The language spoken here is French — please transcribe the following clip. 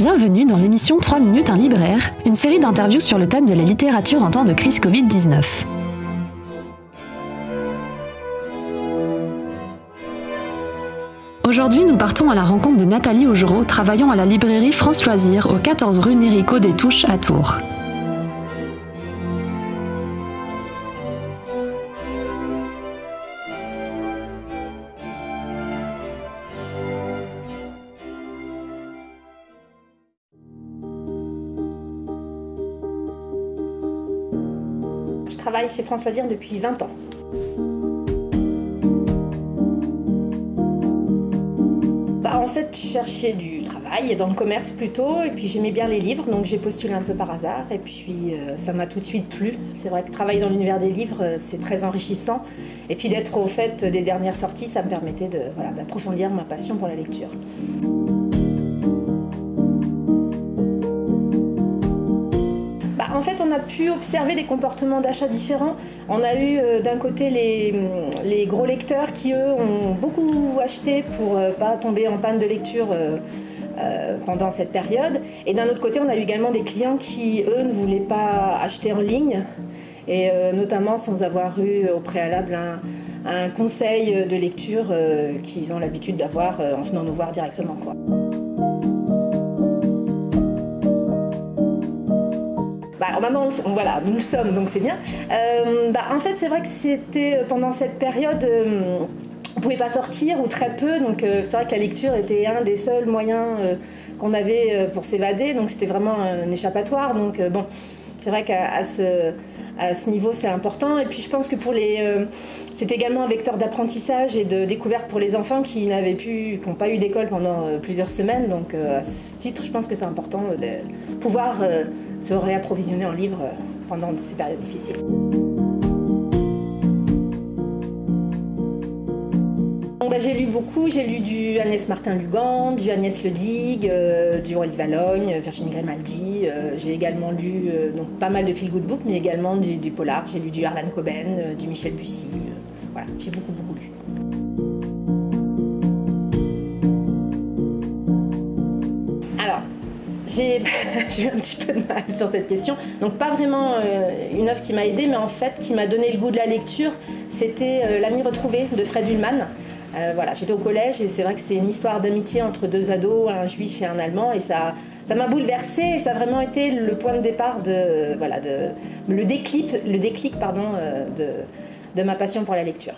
Bienvenue dans l'émission 3 minutes un libraire, une série d'interviews sur le thème de la littérature en temps de crise Covid-19. Aujourd'hui, nous partons à la rencontre de Nathalie Augereau, travaillant à la librairie France Loisirs, au 14 rue Nérico des Touches à Tours. Je travaille chez France Loisirs depuis 20 ans. En fait, je cherchais du travail, dans le commerce plutôt, et puis j'aimais bien les livres, donc j'ai postulé un peu par hasard, et puis ça m'a tout de suite plu. C'est vrai que travailler dans l'univers des livres, c'est très enrichissant, et puis d'être au fait des dernières sorties, ça me permettait d'approfondir ma passion pour la lecture. En fait, on a pu observer des comportements d'achat différents. On a eu d'un côté les gros lecteurs qui, eux, ont beaucoup acheté pour ne pas tomber en panne de lecture pendant cette période. Et d'un autre côté, on a eu également des clients qui, eux, ne voulaient pas acheter en ligne, et notamment sans avoir eu au préalable un conseil de lecture qu'ils ont l'habitude d'avoir en venant nous voir directement, quoi. Alors maintenant, voilà, nous le sommes, donc c'est bien. En fait, c'est vrai que c'était pendant cette période, on ne pouvait pas sortir ou très peu, donc c'est vrai que la lecture était un des seuls moyens qu'on avait pour s'évader, donc c'était vraiment un échappatoire. Donc bon, c'est vrai qu'à ce niveau, c'est important. Et puis je pense que c'est également un vecteur d'apprentissage et de découverte pour les enfants qui n'ont pas eu d'école pendant plusieurs semaines. Donc à ce titre, je pense que c'est important de pouvoir se réapprovisionner en livres pendant ces périodes difficiles. J'ai lu beaucoup, j'ai lu du Agnès Martin-Lugan, du Agnès Le Digues, du Roald Valogne, Virginie Grimaldi. J'ai également lu pas mal de feel-good book, mais également du polar. J'ai lu du Harlan Coben, du Michel Bussy. Voilà, j'ai beaucoup lu. Alors, j'ai eu un petit peu de mal sur cette question. Donc pas vraiment une œuvre qui m'a aidée, mais en fait qui m'a donné le goût de la lecture, c'était L'ami retrouvé de Fred Ullmann. Voilà, j'étais au collège et c'est vrai que c'est une histoire d'amitié entre deux ados, un juif et un allemand, et ça m'a bouleversée, et ça a vraiment été le point de départ le déclic de ma passion pour la lecture.